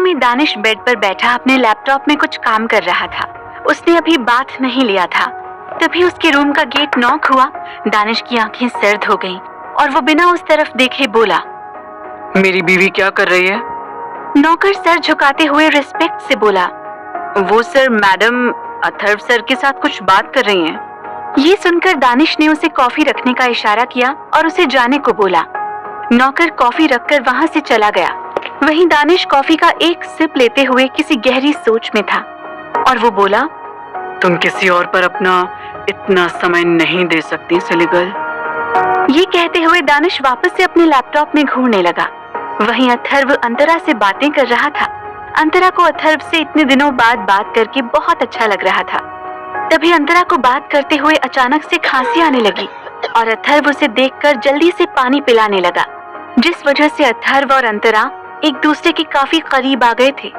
में दानिश बेड पर बैठा अपने लैपटॉप में कुछ काम कर रहा था। उसने अभी बाथ नहीं लिया था। तभी उसके रूम का गेट नॉक हुआ। दानिश की आंखें सर्द हो गईं और वो बिना उस तरफ देखे बोला, मेरी बीवी क्या कर रही है? नौकर सर झुकाते हुए रिस्पेक्ट से बोला, वो सर मैडम अथर्व सर के साथ कुछ बात कर रही हैं। ये सुनकर दानिश ने उसे कॉफी रखने का इशारा किया और उसे जाने को बोला। नौकर कॉफी रखकर वहां से चला गया। वहीं दानिश कॉफी का एक सिप लेते हुए किसी गहरी सोच में था और वो बोला, तुम किसी और पर अपना इतना समय नहीं दे सकती सिली गर्ल। ये कहते हुए दानिश वापस से अपने लैपटॉप में घूरने लगा। वहीं अथर्व अंतरा से बातें कर रहा था। अंतरा को अथर्व से इतने दिनों बाद बात करके बहुत अच्छा लग रहा था। तभी अंतरा को बात करते हुए अचानक से खांसी आने लगी और अथर्व उसे देखकर जल्दी से पानी पिलाने लगा, जिस वजह से अथर्व और अंतरा एक दूसरे के काफी करीब आ गए थे।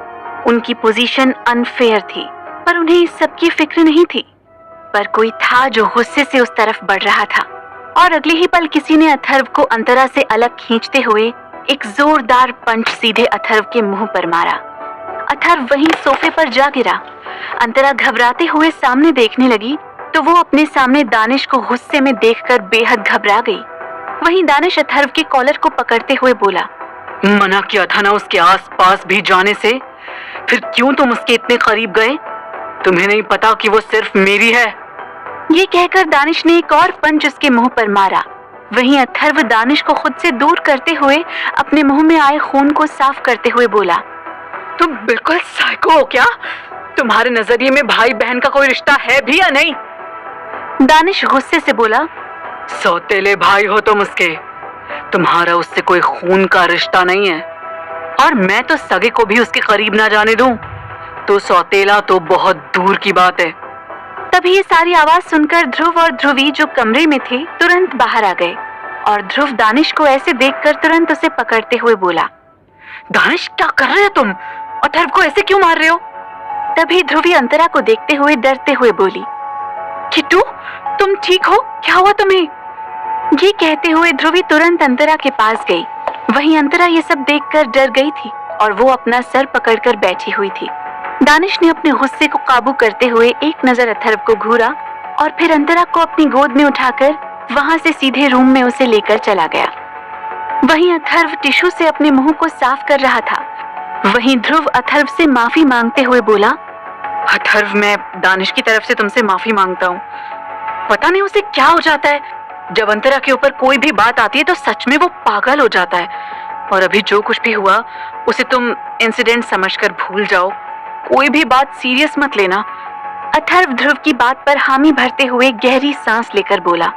उनकी पोजीशन अनफेयर थी, पर उन्हें इस सब की फिक्र नहीं थी। पर कोई था जो गुस्से से उस तरफ बढ़ रहा था और अगले ही पल किसी ने अथर्व को अंतरा से अलग खींचते हुए एक जोरदार पंच सीधे अथर्व के मुंह पर मारा। अथर्व वहीं सोफे पर जा गिरा। अंतरा घबराते हुए सामने देखने लगी तो वो अपने सामने दानिश को गुस्से में देखकर बेहद घबरा गई। वहीं दानिश अथर्व के कॉलर को पकड़ते हुए बोला, मना किया था ना उसके आस-पास भी जाने से, फिर क्यों तुम उसके इतने करीब गए? तुम्हें नहीं पता कि वो सिर्फ मेरी है? ये कहकर दानिश ने एक और पंच उसके मुंह पर मारा। वहीं अथर्व दानिश को खुद से दूर करते हुए अपने मुंह में आए खून को साफ करते हुए बोला, तुम बिल्कुल साइको हो क्या? तुम्हारे नजरिए में भाई बहन का कोई रिश्ता है भी या नहीं? दानिश गुस्से से बोला, सौतेले भाई हो तुम उसके। तुम्हारा उससे कोई खून का रिश्ता नहीं है और मैं तो सगे को भी उसके करीब ना जाने दूं, तो सौतेला तो बहुत दूर की बात है। तभी ये सारी आवाज सुनकर ध्रुव और ध्रुवी जो कमरे में थे तुरंत बाहर आ गए और ध्रुव दानिश को ऐसे देखकर तुरंत उसे पकड़ते हुए बोला, दानिश क्या कर रहे हो तुम? अथर्व को ऐसे क्यों मार रहे हो? तभी ध्रुवी अंतरा को देखते हुए डरते हुए बोली, किट्टू तुम ठीक हो? क्या हुआ तुम्हें? ये कहते हुए ध्रुवी तुरंत अंतरा के पास गई। वहीं अंतरा ये सब देखकर डर गई थी और वो अपना सर पकड़कर बैठी हुई थी। दानिश ने अपने गुस्से को काबू करते हुए एक नजर अथर्व को घूरा और फिर अंतरा को अपनी गोद में उठाकर वहां से सीधे रूम में उसे लेकर चला गया। वहीं अथर्व टिश्यू से अपने मुंह को साफ कर रहा था। वहीं ध्रुव अथर्व से माफी मांगते हुए बोला, अथर्व मैं दानिश की तरफ से तुमसे माफी मांगता हूँ। पता नहीं उसे क्या हो जाता है, जब अंतरा के ऊपर कोई भी बात आती है तो सच में वो पागल हो जाता है। और अभी जो कुछ भी हुआ उसे तुम इंसिडेंट समझकर भूल जाओ, कोई भी बात सीरियस मत लेना। अथर्व ध्रुव की बात पर हामी भरते हुए गहरी सांस लेकर बोला,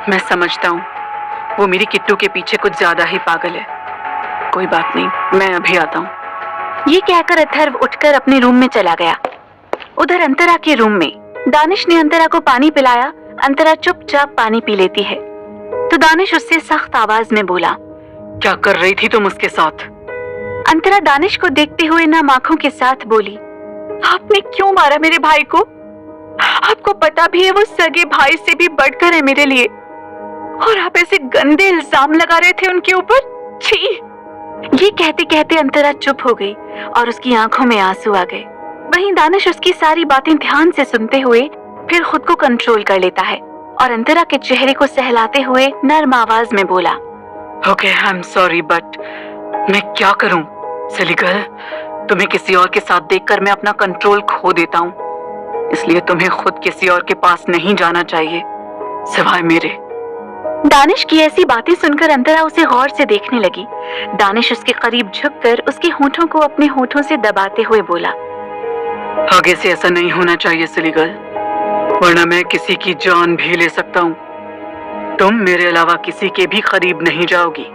मैं समझता हूँ वो मेरी किट्टू के पीछे कुछ ज्यादा ही पागल है। कोई बात नहीं, मैं अभी आता हूँ। ये कहकर अथर्व उठकर अपने रूम में चला गया। उधर अंतरा के रूम में दानिश ने अंतरा को पानी पिलाया। अंतरा चुपचाप पानी पी लेती है तो दानिश उससे सख्त आवाज में बोला, क्या कर रही थी तुम उसके साथ? अंतरा दानिश को देखते हुए नम आंखों के साथ बोली, आपने क्यों मारा मेरे भाई को? आपको पता भी है वो सगे भाई से भी बढ़कर है मेरे लिए, और आप ऐसे गंदे इल्जाम लगा रहे थे उनके ऊपर। छी! ये कहते कहते अंतरा चुप हो गई और उसकी आंखों में आंसू आ गए। वहीं दानिश उसकी सारी बातें ध्यान से सुनते हुए फिर खुद को कंट्रोल कर लेता है और अंतरा के चेहरे को सहलाते हुए नर्म आवाज में बोला, okay, I am sorry but मैं क्या करूं? सिली गर्ल, तुम्हें किसी और के साथ देखकर मैं अपना कंट्रोल खो देता हूं, इसलिए तुम्हें खुद किसी और के पास नहीं जाना चाहिए सिवाय मेरे। दानिश की ऐसी बातें सुनकर अंतरा उसे गौर से देखने लगी। दानिश उसके करीब झुककर उसके होठों को अपने होठों से दबाते हुए बोला, आगे से ऐसा नहीं होना चाहिए सिली गर्ल, वरना मैं किसी की जान भी ले सकता हूँ। तुम मेरे अलावा किसी के भी करीब नहीं जाओगी।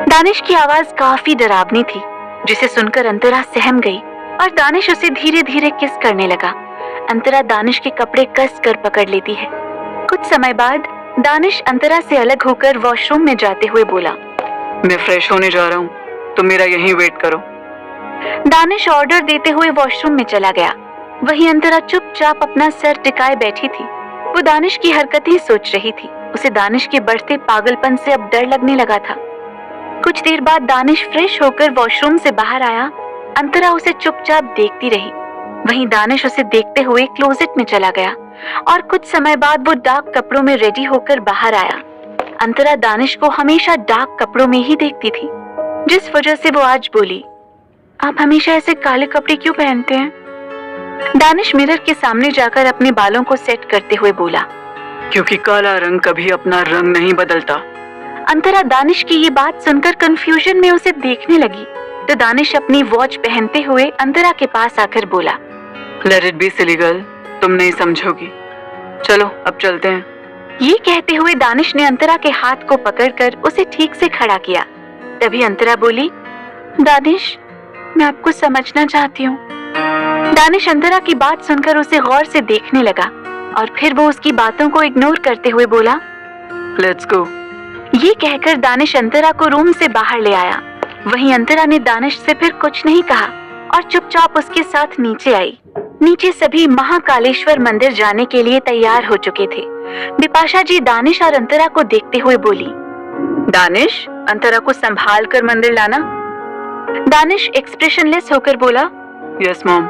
दानिश की आवाज काफी डरावनी थी, जिसे सुनकर अंतरा सहम गई और दानिश उसे धीरे धीरे किस करने लगा। अंतरा दानिश के कपड़े कस कर पकड़ लेती है। कुछ समय बाद दानिश अंतरा से अलग होकर वॉशरूम में जाते हुए बोला, मैं फ्रेश होने जा रहा हूँ, तुम मेरा यहीं वेट करो। दानिश ऑर्डर देते हुए वॉशरूम में चला गया। वहीं अंतरा चुपचाप अपना सर टिकाए बैठी थी। वो दानिश की हरकतें सोच रही थी। उसे दानिश के बढ़ते पागलपन से अब डर लगने लगा था। कुछ देर बाद दानिश फ्रेश होकर वॉशरूम से बाहर आया। अंतरा उसे चुपचाप देखती रही। वहीं दानिश उसे देखते हुए क्लोजेट में चला गया और कुछ समय बाद वो डार्क कपड़ों में रेडी होकर बाहर आया। अंतरा दानिश को हमेशा डार्क कपड़ों में ही देखती थी, जिस वजह से वो आज बोली, आप हमेशा ऐसे काले कपड़े क्यों पहनते हैं? दानिश मिरर के सामने जाकर अपने बालों को सेट करते हुए बोला, क्योंकि काला रंग कभी अपना रंग नहीं बदलता। अंतरा दानिश की ये बात सुनकर कंफ्यूजन में उसे देखने लगी तो दानिश अपनी वॉच पहनते हुए अंतरा के पास आकर बोला, let it be silly girl, तुम नहीं समझोगी, चलो अब चलते हैं। ये कहते हुए दानिश ने अंतरा के हाथ को पकड़कर उसे ठीक से खड़ा किया। तभी अंतरा बोली, दानिश मैं आपको समझना चाहती हूँ। दानिश अंतरा की बात सुनकर उसे गौर से देखने लगा और फिर वो उसकी बातों को इग्नोर करते हुए बोला, लेट्स गो। ये कहकर दानिश अंतरा को रूम से बाहर ले आया। वहीं अंतरा ने दानिश से फिर कुछ नहीं कहा और चुपचाप उसके साथ नीचे आई। नीचे सभी महाकालेश्वर मंदिर जाने के लिए तैयार हो चुके थे। बिपाशा जी दानिश और अंतरा को देखते हुए बोली, दानिश अंतरा को संभाल कर मंदिर लाना। दानिश एक्सप्रेशनलेस होकर बोला, यस मॉम।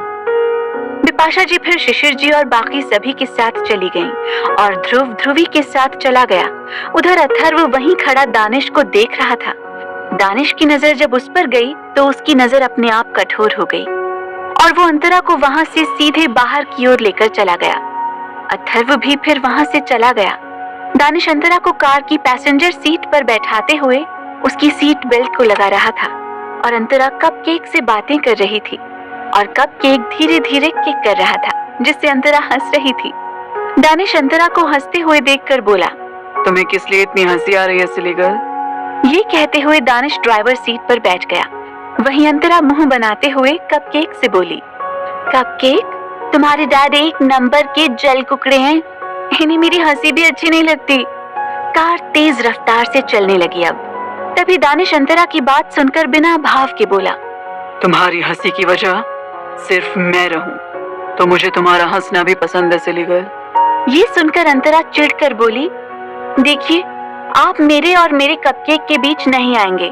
बिपाशा जी फिर शिशिर जी और बाकी सभी के साथ चली गईं और ध्रुव ध्रुवी के साथ चला गया। उधर अथर्व वहीं खड़ा दानिश को देख रहा था। दानिश की नजर जब उस पर गई तो उसकी नजर अपने आप कठोर हो गई और वो अंतरा को वहां से सीधे बाहर की ओर लेकर चला गया। अथर्व भी फिर वहां से चला गया। दानिश अंतरा को कार की पैसेंजर सीट पर बैठाते हुए उसकी सीट बेल्ट को लगा रहा था और अंतरा कपकेक से बातें कर रही थी और कपकेक धीरे धीरे किक कर रहा था, जिससे अंतरा हंस रही थी। दानिश अंतरा को हंसते हुए देखकर बोला, तुम्हें किस लिए इतनी हंसी आ रही है सिली गर्ल? ये कहते हुए दानिश ड्राइवर सीट पर बैठ गया। वहीं अंतरा मुंह बनाते हुए कपकेक से बोली, कपकेक तुम्हारे डैड एक नंबर के जल कुकड़े हैं, इन्हें मेरी हंसी भी अच्छी नहीं लगती। कार तेज रफ्तार से चलने लगी। अब तभी दानिश अंतरा की बात सुनकर बिना भाव के बोला, तुम्हारी हंसी की वजह सिर्फ मैं रहूं तो मुझे तुम्हारा हंसना भी पसंद है सिली गर्ल। ये सुनकर अंतरा चिढ़कर बोली, देखिए आप मेरे और मेरे कपकेक के बीच नहीं आएंगे।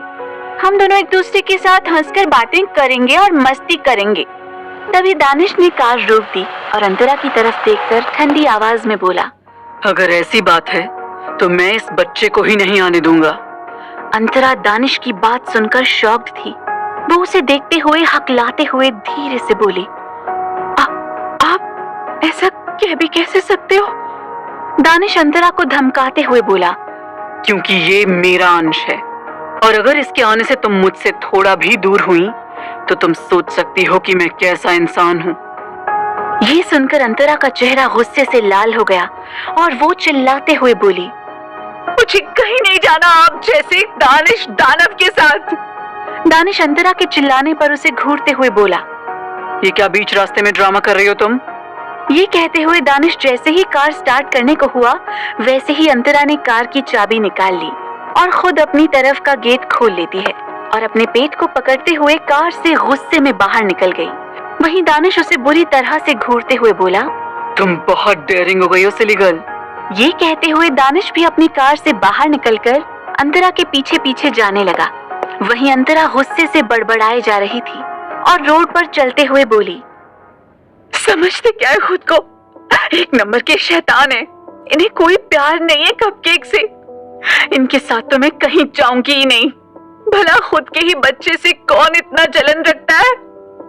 हम दोनों एक दूसरे के साथ हंसकर बातें करेंगे और मस्ती करेंगे। तभी दानिश ने कार रोक दी और अंतरा की तरफ देखकर ठंडी आवाज में बोला, अगर ऐसी बात है तो मैं इस बच्चे को ही नहीं आने दूंगा। अंतरा दानिश की बात सुनकर शॉक्ड थी। वो उसे देखते हुए हकलाते हुए धीरे से बोली, आप ऐसा कह भी कैसे सकते हो? दानिश अंतरा को धमकाते हुए बोला, क्योंकि ये मेरा अंश है और अगर इसके आने से तुम मुझसे थोड़ा भी दूर हुई तो तुम सोच सकती हो कि मैं कैसा इंसान हूँ। ये सुनकर अंतरा का चेहरा गुस्से से लाल हो गया और वो चिल्लाते हुए बोली, मुझे कहीं नहीं जाना आप जैसे दानिश दानव के साथ। दानिश अंतरा के चिल्लाने पर उसे घूरते हुए बोला, ये क्या बीच रास्ते में ड्रामा कर रही हो तुम? ये कहते हुए दानिश जैसे ही कार स्टार्ट करने को हुआ वैसे ही अंतरा ने कार की चाबी निकाल ली और खुद अपनी तरफ का गेट खोल लेती है और अपने पेट को पकड़ते हुए कार से गुस्से में बाहर निकल गई। वहीं दानिश उसे बुरी तरह से घूरते हुए बोला, तुम बहुत डेयरिंग हो गई हो सिली गर्ल। ये कहते हुए दानिश भी अपनी कार से बाहर निकलकर अंतरा के पीछे पीछे जाने लगा। वहीं अंतरा गुस्से से बड़बड़ाए जा रही थी और रोड पर चलते हुए बोली, समझते क्या है खुद को? एक नंबर के शैतान है, इन्हें कोई प्यार नहीं है कपकेक से। इनके साथ तो मैं कहीं जाऊंगी ही नहीं। भला खुद के ही बच्चे से कौन इतना जलन रखता है?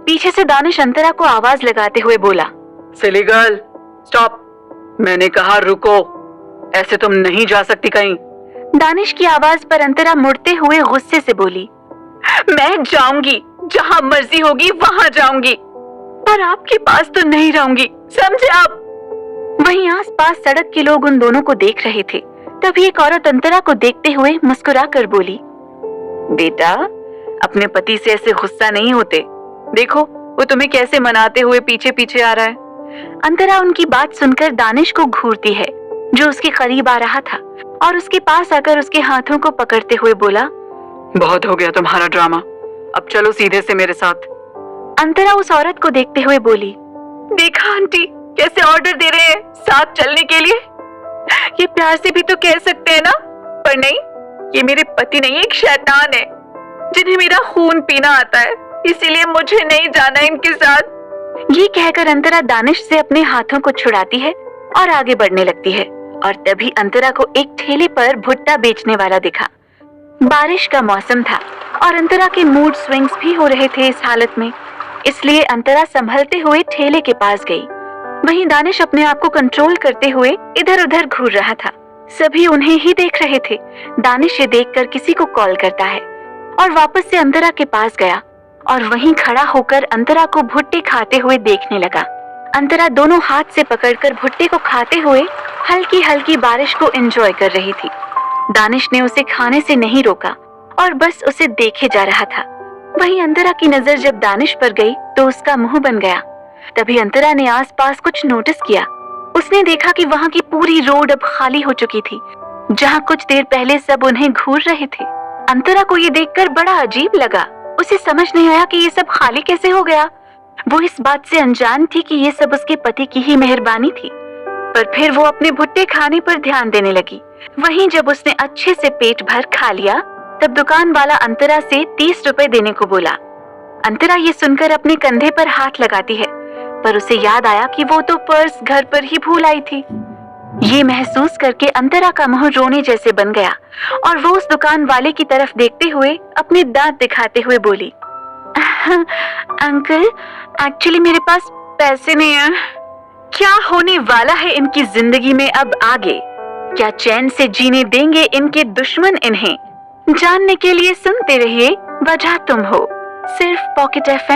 पीछे से दानिश अंतरा को आवाज लगाते हुए बोला, सिली गर्ल स्टॉप, मैंने कहा रुको, ऐसे तुम नहीं जा सकती कहीं। दानिश की आवाज पर अंतरा मुड़ते हुए गुस्से से बोली, मैं जाऊंगी, जहां मर्जी होगी वहां जाऊंगी, पर आपके पास तो नहीं रहूंगी, समझे आप? वहीं आसपास सड़क के लोग उन दोनों को देख रहे थे। तभी एक औरत अंतरा को देखते हुए मुस्कुरा कर बोली, बेटा अपने पति से ऐसे गुस्सा नहीं होते, देखो वो तुम्हें कैसे मनाते हुए पीछे पीछे आ रहा है। अंतरा उनकी बात सुनकर दानिश को घूरती है जो उसके करीब आ रहा था और उसके पास आकर उसके हाथों को पकड़ते हुए बोला, बहुत हो गया तुम्हारा ड्रामा, अब चलो सीधे से मेरे साथ। अंतरा उस औरत को देखते हुए बोली, देखा आंटी कैसे ऑर्डर दे रहे हैं साथ चलने के लिए। ये प्यार से भी तो कह सकते हैं ना, पर नहीं, ये मेरे पति नहीं एक शैतान है। जिन्हें मेरा खून पीना आता है, इसीलिए मुझे नहीं जाना इनके साथ। ये कहकर अंतरा दानिश से अपने हाथों को छुड़ाती है और आगे बढ़ने लगती है। और तभी अंतरा को एक ठेले पर भुट्टा बेचने वाला दिखा। बारिश का मौसम था और अंतरा के मूड स्विंग्स भी हो रहे थे इस हालत में, इसलिए अंतरा संभलते हुए ठेले के पास गई। वहीं दानिश अपने आप को कंट्रोल करते हुए इधर उधर घूर रहा था। सभी उन्हें ही देख रहे थे। दानिश ये देखकर किसी को कॉल करता है और वापस से अंतरा के पास गया और वहीं खड़ा होकर अंतरा को भुट्टे खाते हुए देखने लगा। अंतरा दोनों हाथ से पकड़कर भुट्टे को खाते हुए हल्की हल्की बारिश को एंजॉय कर रही थी। दानिश ने उसे खाने से नहीं रोका और बस उसे देखे जा रहा था। वहीं अंतरा की नजर जब दानिश पर गई तो उसका मुंह बन गया। तभी अंतरा ने आसपास कुछ नोटिस किया। उसने देखा कि वहां की पूरी रोड अब खाली हो चुकी थी, जहां कुछ देर पहले सब उन्हें घूर रहे थे। अंतरा को ये देखकर बड़ा अजीब लगा। उसे समझ नहीं आया कि ये सब खाली कैसे हो गया। वो इस बात से अनजान थी कि ये सब उसके पति की ही मेहरबानी थी, पर फिर वो अपने भुट्टे खाने पर ध्यान देने लगी। वहीं जब उसने अच्छे से पेट भर खा लिया, तब दुकान वाला अंतरा से 30 रुपए देने को बोला। अंतरा ये सुनकर अपने कंधे पर हाथ लगाती है, पर उसे याद आया कि वो तो पर्स घर पर ही भूल आई थी। ये महसूस करके अंतरा का मुंह रोने जैसे बन गया और वो उस दुकान वाले की तरफ देखते हुए अपने दांत दिखाते हुए बोली, अंकल, एक्चुअली मेरे पास पैसे नहीं है। क्या होने वाला है इनकी जिंदगी में अब आगे? क्या चैन से जीने देंगे इनके दुश्मन इन्हें? जानने के लिए सुनते रहिए वजह तुम हो, सिर्फ पॉकेट FM